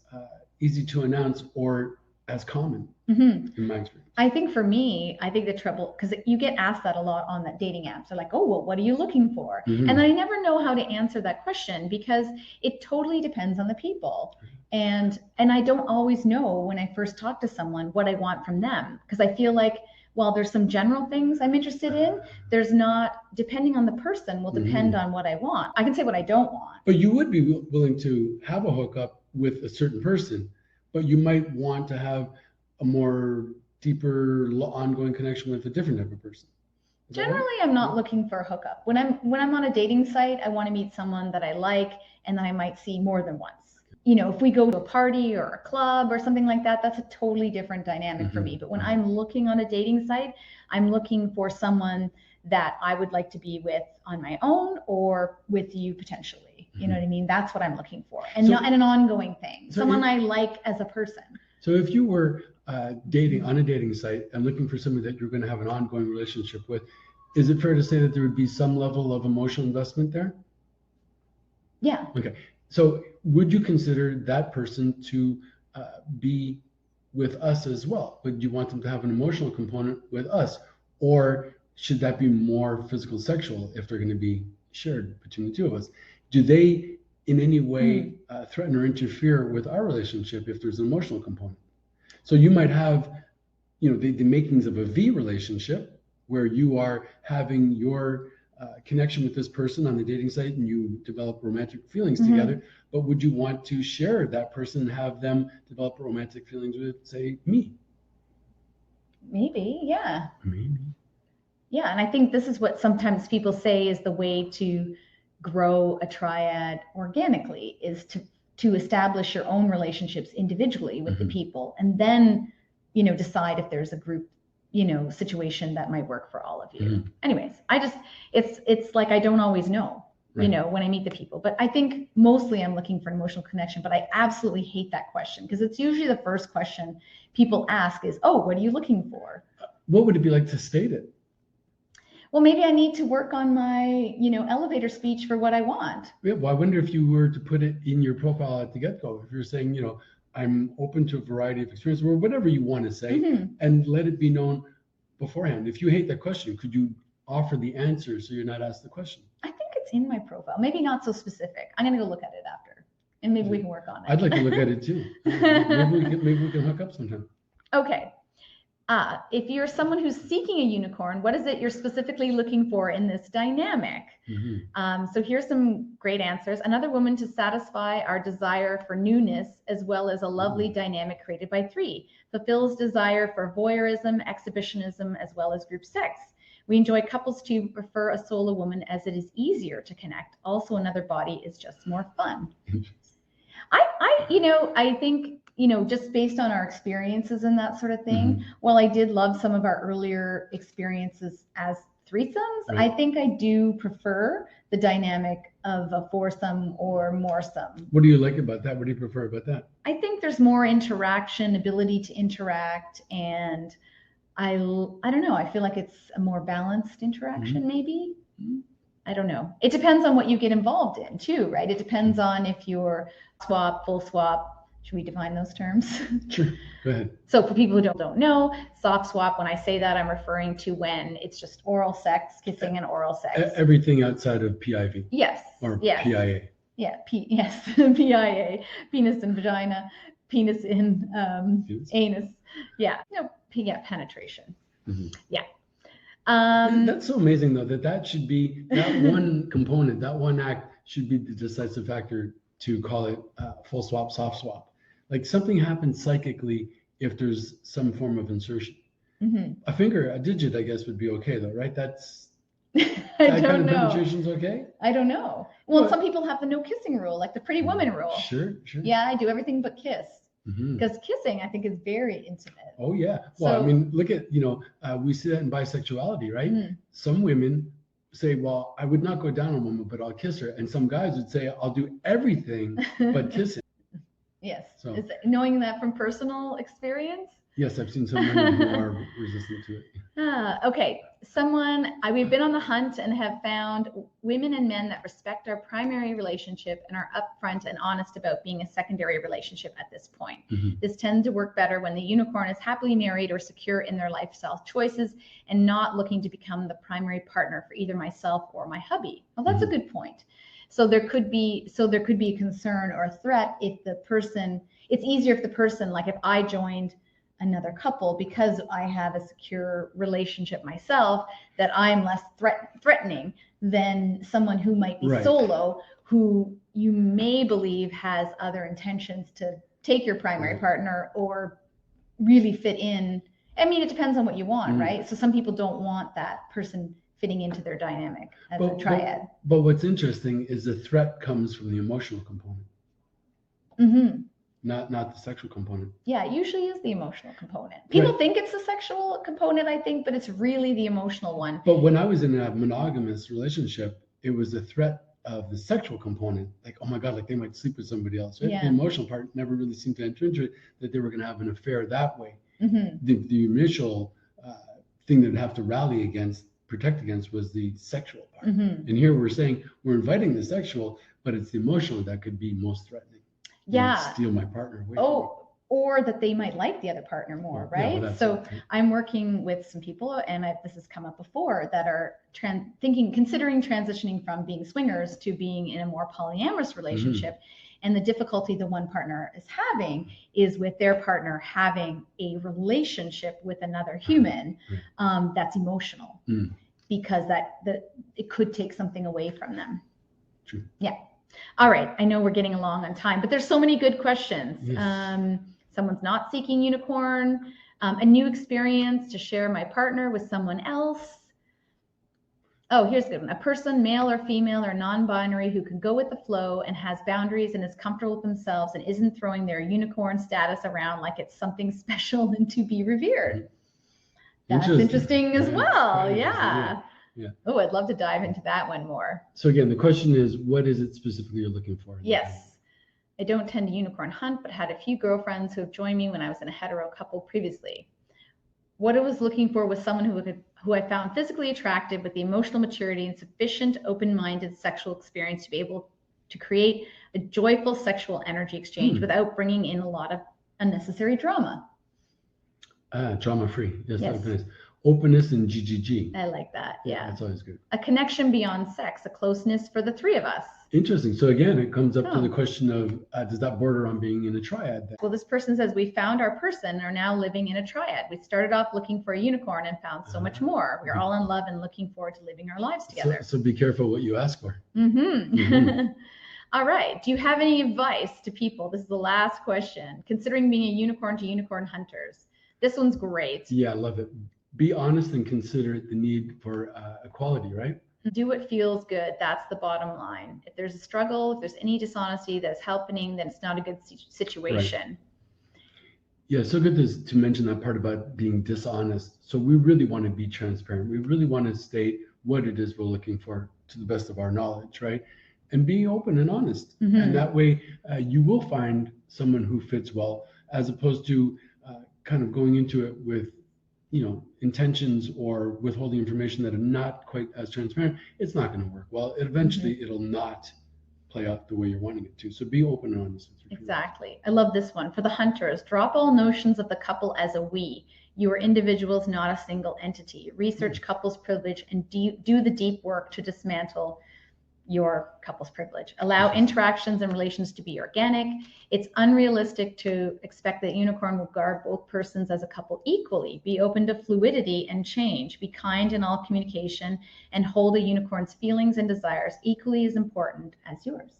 easy to announce or as common in my experience. I think for me, the trouble, because you get asked that a lot on that dating apps. They're like, oh, well, what are you looking for? And then I never know how to answer that question because it totally depends on the people. And I don't always know when I first talk to someone what I want from them, because I feel like, while there's some general things I'm interested in, there's not, depending on the person, will depend on what I want. I can say what I don't want. But you would be willing to have a hookup with a certain person, but you might want to have a more deeper, ongoing connection with a different type of person. Generally, I'm not looking for a hookup. When I'm on a dating site, I want to meet someone that I like and that I might see more than once. If we go to a party or a club or something like that, that's a totally different dynamic for me. But when I'm looking on a dating site, I'm looking for someone that I would like to be with on my own or with you potentially. You know what I mean? That's what I'm looking for. And an ongoing thing. Someone I like as a person. So if you were dating on a dating site and looking for somebody that you're going to have an ongoing relationship with, is it fair to say that there would be some level of emotional investment there? Yeah. Okay. So would you consider that person to be with us as well? Would you want them to have an emotional component with us? Or should that be more physical sexual if they're going to be shared between the two of us? Do they in any way threaten or interfere with our relationship if there's an emotional component? So you might have, the makings of a V relationship where you are having your connection with this person on the dating site and you develop romantic feelings together, but would you want to share that person and have them develop romantic feelings with, say, me? Maybe, yeah. Maybe. Yeah, and I think this is what sometimes people say is the way to grow a triad organically, is to establish your own relationships individually with the people and then, decide if there's a group situation that might work for all of you. Anyways, it's like I don't always know, when I meet the people. But I think mostly I'm looking for an emotional connection. But I absolutely hate that question because it's usually the first question people ask is, oh, what are you looking for? What would it be like to state it? Well, maybe I need to work on my, elevator speech for what I want. Yeah, well, I wonder if you were to put it in your profile at the get-go, if you're saying, I'm open to a variety of experiences or whatever you want to say, and let it be known beforehand. If you hate that question, could you offer the answer so you're not asked the question? I think it's in my profile. Maybe not so specific. I'm going to go look at it after, and maybe we can work on it. I'd like to look at it too. Maybe we can hook up sometime. Okay. If you're someone who's seeking a unicorn, what is it you're specifically looking for in this dynamic? So here's some great answers. Another woman to satisfy our desire for newness, as well as a lovely dynamic created by three. Fulfills desire for voyeurism, exhibitionism, as well as group sex. We enjoy couples too, prefer a solo woman as it is easier to connect. Also, another body is just more fun. I think, just based on our experiences and that sort of thing, while I did love some of our earlier experiences as threesomes, I think I do prefer the dynamic of a foursome or moresome. What do you like about that? What do you prefer about that? I think there's more interaction, ability to interact, and I don't know, I feel like it's a more balanced interaction maybe. I don't know. It depends on what you get involved in too, right? It depends on if you're swap, full swap. Should we define those terms? Sure, go ahead. So for people who don't know, soft swap, when I say that, I'm referring to when it's just oral sex, kissing and oral sex. Everything outside of PIV. Yes. Or yes. PIA. Yeah, yes, PIA, penis in vagina, penis in anus. Yeah, penetration. Yeah. That's so amazing though, that should be, that one component, that one act should be the decisive factor to call it full swap, soft swap. Like something happens psychically if there's some form of insertion. A finger, a digit, I guess would be okay though, right? That's that kind of penetration's okay? I don't know. Well, some people have the no kissing rule, like the pretty woman rule. Sure. Yeah, I do everything but kiss. Because kissing, I think, is very intimate. Oh yeah. Well, I mean, look at, we see that in bisexuality, right? Some women say, well, I would not go down on a woman, but I'll kiss her. And some guys would say, I'll do everything but kissing. Yes. So, Is that, knowing that from personal experience? Yes, I've seen some women who are resistant to it. Okay, we've been on the hunt and have found women and men that respect our primary relationship and are upfront and honest about being a secondary relationship at this point. Mm-hmm. This tends to work better when the unicorn is happily married or secure in their lifestyle choices and not looking to become the primary partner for either myself or my hubby. Well, that's a good point. So there could be a concern or a threat if the person, it's easier if the person, like if I joined another couple because I have a secure relationship myself, that I'm less threatening than someone who might be solo, who you may believe has other intentions to take your primary partner or really fit in. I mean, it depends on what you want, right? So some people don't want that person fitting into their dynamic as a triad. But what's interesting is the threat comes from the emotional component. Not the sexual component. Yeah, it usually is the emotional component. People think it's the sexual component, I think, but it's really the emotional one. But when I was in a monogamous relationship, it was the threat of the sexual component. Like, oh my God, like they might sleep with somebody else. Right? The emotional part never really seemed to enter into it, that they were going to have an affair that way. The initial thing that would have to rally against, protect against, was the sexual part. And here we're saying we're inviting the sexual, but it's the emotional that could be most threatening. Steal my partner away from me. Or that they might like the other partner more, right? I'm working with some people, and this has come up before, that are considering transitioning from being swingers to being in a more polyamorous relationship. And the difficulty the one partner is having is with their partner having a relationship with another human that's emotional, because that it could take something away from them. True. Yeah. All right, I know we're getting along on time, but there's so many good questions. Yes. Someone's not seeking unicorn, a new experience to share my partner with someone else. Oh, here's a good one. A person, male or female or non-binary, who can go with the flow and has boundaries and is comfortable with themselves and isn't throwing their unicorn status around like it's something special and to be revered. That's interesting as well. Yeah. Oh, I'd love to dive into that one more. So again, the question is, what is it specifically you're looking for? Yes. I don't tend to unicorn hunt, but had a few girlfriends who have joined me when I was in a hetero couple previously. What I was looking for was someone who I found physically attractive with the emotional maturity and sufficient open-minded sexual experience to be able to create a joyful sexual energy exchange without bringing in a lot of unnecessary drama. Drama-free. Yes. Openness and GGG. I like that. Yeah. That's always good. A connection beyond sex, a closeness for the three of us. Interesting. So again, it comes up to the question of, does that border on being in a triad then? Well, this person says, we found our person and are now living in a triad. We started off looking for a unicorn and found so much more. We're all in love and looking forward to living our lives together. So be careful what you ask for. All right. Do you have any advice to people? This is the last question. Considering being a unicorn to unicorn hunters. This one's great. Yeah, I love it. Be honest and consider the need for equality, right? Do what feels good. That's the bottom line. If there's a struggle, if there's any dishonesty that's happening, then it's not a good situation. Right. Yeah, so good to mention that part about being dishonest. So we really want to be transparent. We really want to state what it is we're looking for to the best of our knowledge, right? And be open and honest. And that way you will find someone who fits well, as opposed to kind of going into it with intentions or withholding information that are not quite as transparent. It's not going to work well. Eventually, it'll not play out the way you're wanting it to. So be open and honest with your Exactly. I love this one. For the hunters, drop all notions of the couple as a we. You are individuals, not a single entity. Research couples privilege and do the deep work to dismantle your couple's privilege. Allow interactions and relations to be organic. It's unrealistic to expect that unicorn will guard both persons as a couple equally. Be open to fluidity and change. Be kind in all communication and hold a unicorn's feelings and desires equally as important as yours.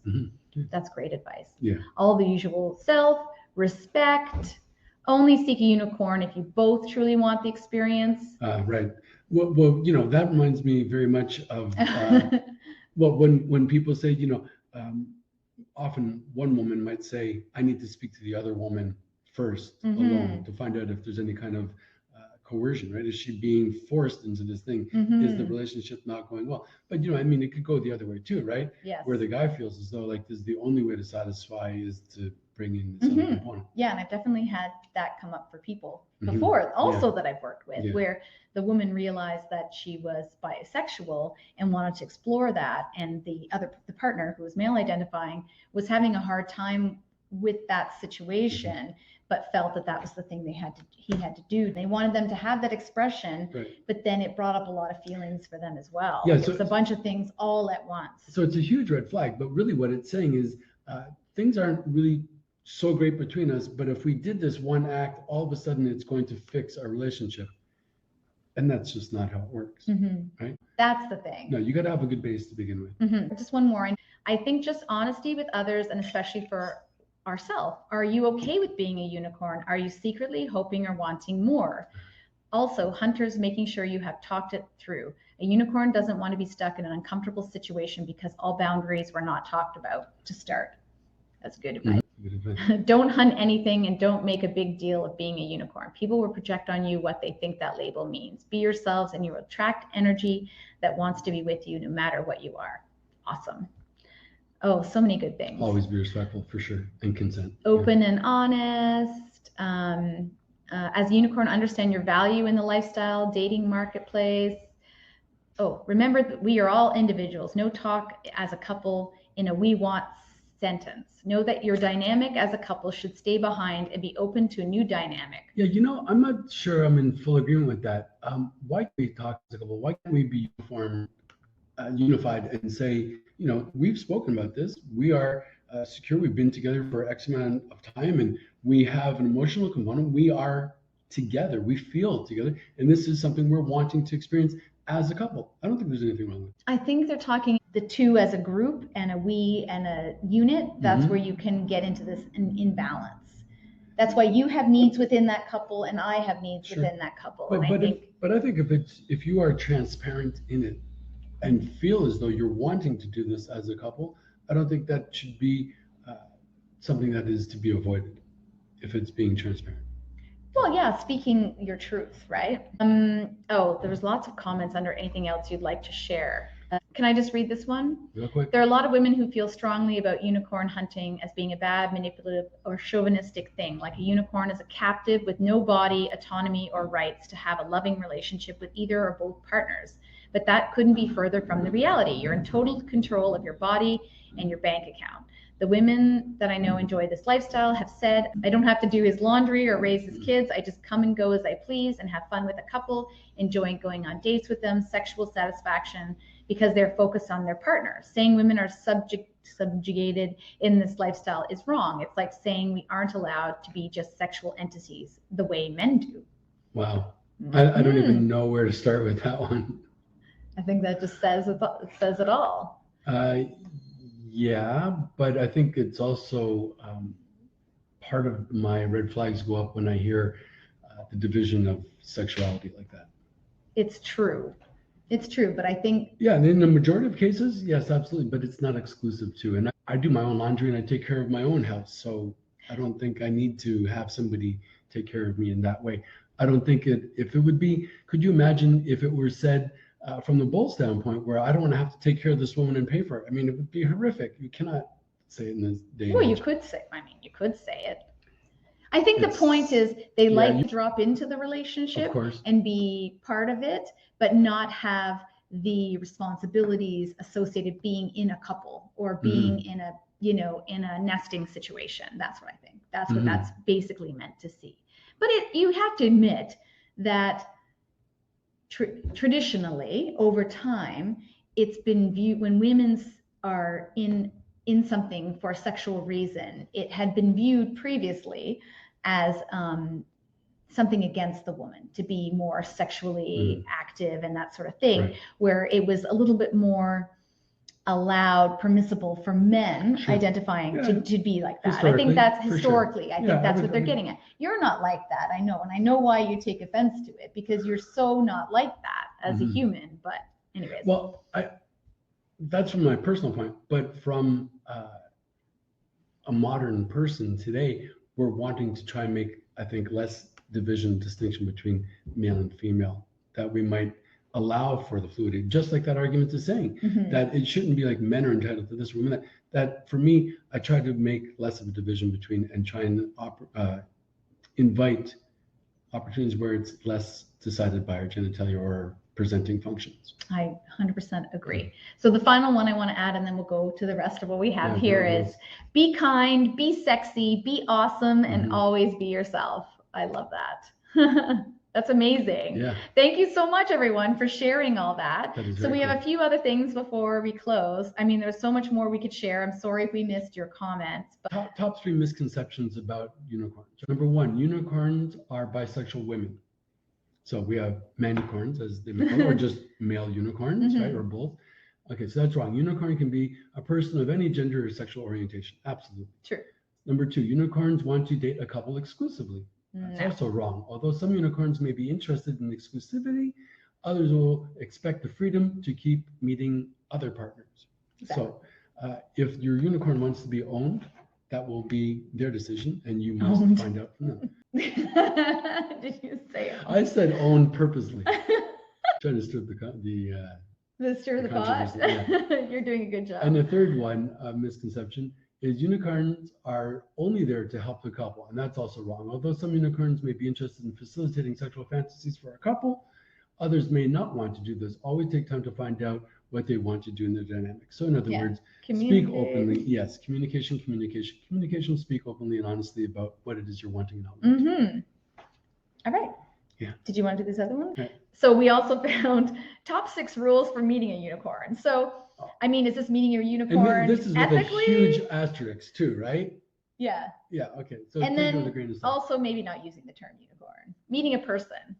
That's great advice. Yeah. All the usual self, respect, only seek a unicorn if you both truly want the experience. Right. Well, that reminds me very much of well, when people say, often one woman might say, I need to speak to the other woman first alone to find out if there's any kind of coercion, right? Is she being forced into this thing? Mm-hmm. Is the relationship not going well? But I mean, it could go the other way too, right? Yes. Where the guy feels as though like this, the only way to satisfy is to bring in this Mm-hmm. other component. Yeah, and I've definitely had that come up for people before, also that I've worked with, where the woman realized that she was bisexual and wanted to explore that, and the partner, who was male identifying, was having a hard time with that situation, but felt that was the thing he had to do. They wanted them to have that expression, but then it brought up a lot of feelings for them as well. Yeah, so it was a bunch of things all at once. So it's a huge red flag, but really what it's saying is things aren't really so great between us, but if we did this one act, all of a sudden it's going to fix our relationship. And that's just not how it works, right? That's the thing. No, you got to have a good base to begin with. Just one more. I think just honesty with others, and especially for ourselves. Are you okay with being a unicorn? Are you secretly hoping or wanting more? Also, hunters, making sure you have talked it through. A unicorn doesn't want to be stuck in an uncomfortable situation because all boundaries were not talked about to start. That's good advice. Don't hunt anything and don't make a big deal of being a unicorn. People will project on you what they think that label means. Be yourselves and you will attract energy that wants to be with you no matter what you are. Awesome. Oh, so many good things. Always be respectful, for sure, and consent. Open and honest. As a unicorn, understand your value in the lifestyle, dating marketplace. Oh, remember that we are all individuals. No talk as a couple in a we want sentence. Know that your dynamic as a couple should stay behind and be open to a new dynamic. Yeah, I'm not sure I'm in full agreement with that. Why can't we talk as a couple? Why can't we be unified and say, we've spoken about this. We are secure. We've been together for X amount of time, and we have an emotional component. We are together. We feel together, and this is something we're wanting to experience as a couple. I don't think there's anything wrong with it. I think they're talking the two as a group and a we and a unit. That's where you can get into this imbalance. That's why you have needs within that couple and I have needs within that couple. But I think if you are transparent in it and feel as though you're wanting to do this as a couple, I don't think that should be something that is to be avoided if it's being transparent. Well, yeah, speaking your truth, right? There was lots of comments under anything else you'd like to share. Can I just read this one? Real quick. There are a lot of women who feel strongly about unicorn hunting as being a bad, manipulative, or chauvinistic thing. Like a unicorn is a captive with no body, autonomy, or rights to have a loving relationship with either or both partners. But that couldn't be further from the reality. You're in total control of your body and your bank account. The women that I know enjoy this lifestyle have said, I don't have to do his laundry or raise his kids. I just come and go as I please and have fun with a couple, enjoying going on dates with them, sexual satisfaction, because they're focused on their partner. Saying women are subjugated in this lifestyle is wrong. It's like saying we aren't allowed to be just sexual entities the way men do. Wow. I don't even know where to start with that one. I think that just says it all. Yeah, but I think it's also part of my red flags go up when I hear the division of sexuality like that. It's true, but I think... Yeah, and in the majority of cases, yes, absolutely, but it's not exclusive to. And I do my own laundry and I take care of my own house, so I don't think I need to have somebody take care of me in that way. I don't think if it would be, could you imagine if it were said from the bull standpoint where I don't want to have to take care of this woman and pay for it? I mean, it would be horrific. You cannot say it in this day. Well, you could say it. I think the point is they like to drop into the relationship and be part of it, but not have the responsibilities associated being in a couple or being in a, in a nesting situation. That's what I think. That's what that's basically meant to see. But you have to admit that traditionally, over time, it's been viewed when women are in something for a sexual reason, it had been viewed previously as something against the woman, to be more sexually active and that sort of thing, where it was a little bit more allowed, permissible for men identifying to be like that. I think that's historically, I think that's what they're getting at. You're not like that, I know, and I know why you take offense to it, because you're so not like that as a human. But anyways. Well, that's from my personal point, but from a modern person today, we're wanting to try and make, I think, less division, distinction between male and female, that we might allow for the fluidity, just like that argument is saying, that it shouldn't be like men are entitled to this, women that. That for me, I try to make less of a division between and try and invite opportunities where it's less decided by our genitalia or presenting functions. I 100% agree. So the final one I want to add, and then we'll go to the rest of what we have here is be kind, be sexy, be awesome, and always be yourself. I love that. That's amazing. Yeah. Thank you so much, everyone, for sharing all that. So we have a few other things before we close. I mean, there's so much more we could share. I'm sorry if we missed your comments. But top 3 misconceptions about unicorns. Number 1, unicorns are bisexual women. So we have manicorns, as they may call it, or just male unicorns, right, or both. Okay, so that's wrong. Unicorn can be a person of any gender or sexual orientation. Absolutely. True. Number 2, unicorns want to date a couple exclusively. That's also wrong. Although some unicorns may be interested in exclusivity, others will expect the freedom to keep meeting other partners. Exactly. So if your unicorn wants to be owned, that will be their decision, and you must find out from them. Did you say it? I said owned purposely. Trying to stir the pot. Yeah. You're doing a good job. And the third one, misconception, is unicorns are only there to help the couple, and that's also wrong. Although some unicorns may be interested in facilitating sexual fantasies for a couple, others may not want to do this. Always take time to find out what they want to do in their dynamic. So in other words, speak openly. Yes, communication. Speak openly and honestly about what it is you're wanting and how you want. All right. Yeah. Did you want to do this other one? Right. So we also found top 6 rules for meeting a unicorn. So, I mean, is this meeting your unicorn and this is ethically? With a huge asterisk too, right? Yeah. Yeah. Okay. So and then also maybe not using the term unicorn. Meeting a person.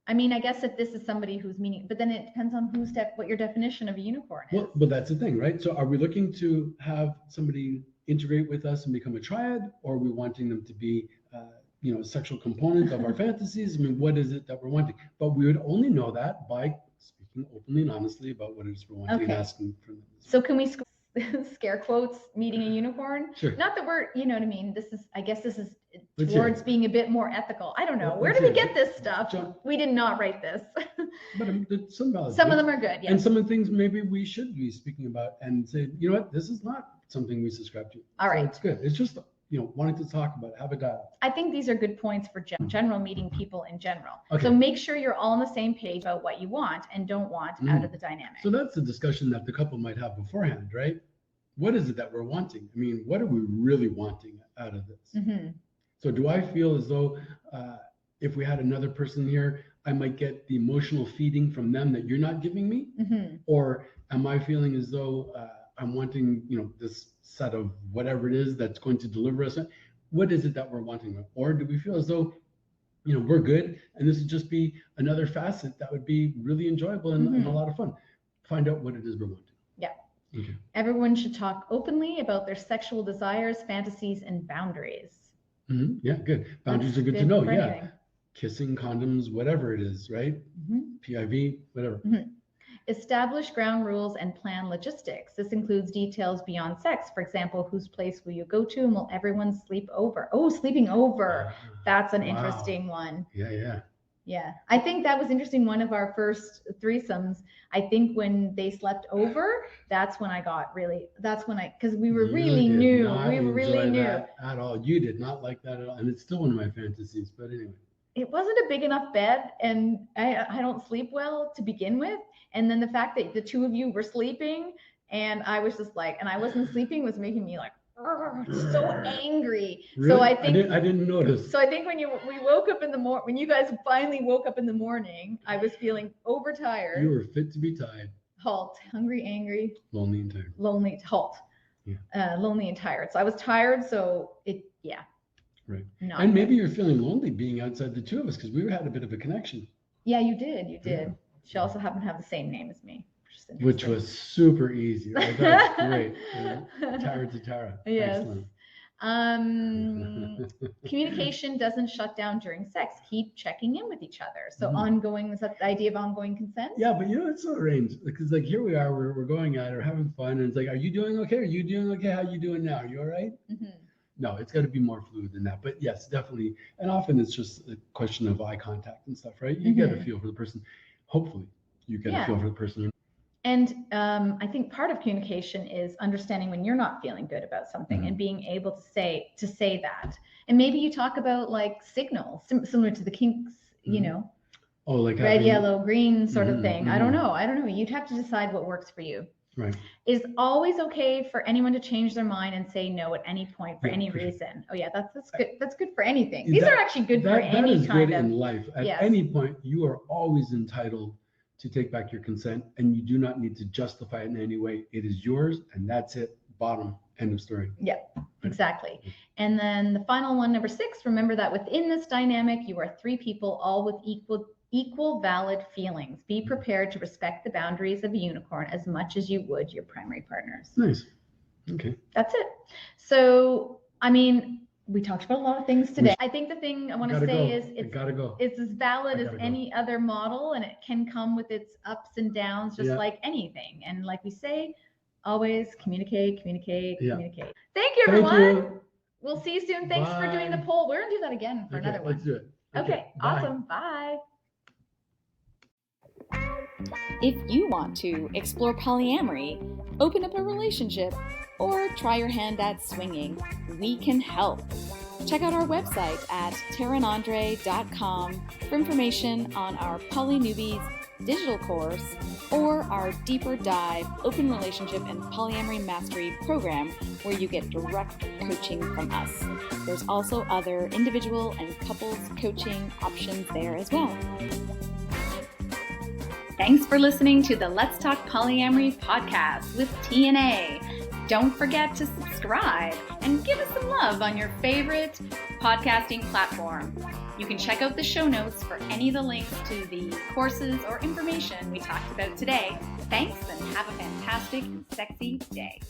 I mean, I guess if this is somebody who's meeting, but then it depends on what your definition of a unicorn is. Well, but that's the thing, right? So are we looking to have somebody integrate with us and become a triad, or are we wanting them to be sexual component of our fantasies? I mean, what is it that we're wanting? But we would only know that by speaking openly and honestly about what it is we're wanting and asking for them. So can we scare quotes meeting a unicorn? Sure. Not that we're, you know what I mean? I guess this is towards being a bit more ethical. I don't know. Where do we get this stuff? We did not write this. But some of them are good, yes. And some of the things maybe we should be speaking about and say, you know what, this is not something we subscribe to. All right. So it's good. It's just wanting to talk about it, have a dialogue. I think these are good points for general meeting people in general. Okay. So make sure you're all on the same page about what you want and don't want out of the dynamic. So that's the discussion that the couple might have beforehand, right? What is it that we're wanting? I mean, what are we really wanting out of this? So do I feel as though if we had another person here, I might get the emotional feeding from them that you're not giving me? Or am I feeling as though I'm wanting, this set of whatever it is that's going to deliver us? What is it that we're wanting? Or do we feel as though, we're good and this would just be another facet that would be really enjoyable and a lot of fun? Find out what it is we're wanting. Yeah. Okay. Everyone should talk openly about their sexual desires, fantasies, and boundaries. Yeah, good. Boundaries are good to know. Yeah. Kissing, condoms, whatever it is, right? PIV, whatever. Establish ground rules and plan logistics. This includes details beyond sex. For example, whose place will you go to and will everyone sleep over? Oh, sleeping over. That's an interesting one. Yeah. I think that was interesting. One of our first threesomes, I think when they slept over, that's when because we were really new. We were really new. At all. You did not like that at all. And it's still one of my fantasies, but anyway. It wasn't a big enough bed, and I don't sleep well to begin with. And then the fact that the two of you were sleeping and I was just like, and I wasn't sleeping was making me like, so angry. Really? So I think I didn't notice. So I think when we woke up in the morning, when you guys finally woke up in the morning, I was feeling overtired. You were fit to be tied. Halt. Hungry, angry. Lonely and tired. Halt. Yeah. Lonely and tired. So I was tired. So Right. And maybe you're feeling lonely being outside the two of us because we had a bit of a connection. Yeah, you did. Yeah. She also happened to have the same name as me. Which was super easy. Right? That's great. Tara to Tara. Yes. Excellent. Communication doesn't shut down during sex. Keep checking in with each other. So ongoing, is that the idea of ongoing consent? Yeah, but it's so arranged because here we are, we're going at it, we're having fun, and it's like, are you doing okay? Are you doing okay? How you doing now? Are you all right? No, it's got to be more fluid than that. But yes, definitely. And often it's just a question of eye contact and stuff, right? You get a feel for the person. Hopefully you get a feel for the person. And I think part of communication is understanding when you're not feeling good about something and being able to say that. And maybe you talk about like signals, similar to the kinks, you know, like red, yellow, green sort of thing. I don't know. You'd have to decide what works for you. Right. It is always okay for anyone to change their mind and say no at any point for any reason. Oh yeah, that's good. That's good for anything. These are actually good for any kind of. That is good in life. At any point, you are always entitled to take back your consent, and you do not need to justify it in any way. It is yours, and that's it. Bottom. End of story. Yeah, exactly. And then the final one, number 6, remember that within this dynamic, you are 3 people, all with equal valid feelings. Be prepared to respect the boundaries of a unicorn as much as you would your primary partners. Nice. Okay. That's it. So, I mean, we talked about a lot of things today. I think the thing I want to say is it's as valid as any other model, and it can come with its ups and downs, just like anything. And like we say, always communicate. Thank you, everyone. Thank you. We'll see you soon. Thanks for doing the poll. We're going to do that again for another one. Let's do it. Okay, bye. Awesome. Bye. If you want to explore polyamory, open up a relationship, or try your hand at swinging, we can help. Check out our website at taranandre.com for information on our Poly Newbies digital course or our deeper dive open relationship and polyamory mastery program where you get direct coaching from us. There's also other individual and couples coaching options there as well. Thanks for listening to the Let's Talk Polyamory podcast with TNA. Don't forget to subscribe and give us some love on your favorite podcasting platform. You can check out the show notes for any of the links to the courses or information we talked about today. Thanks, and have a fantastic and sexy day.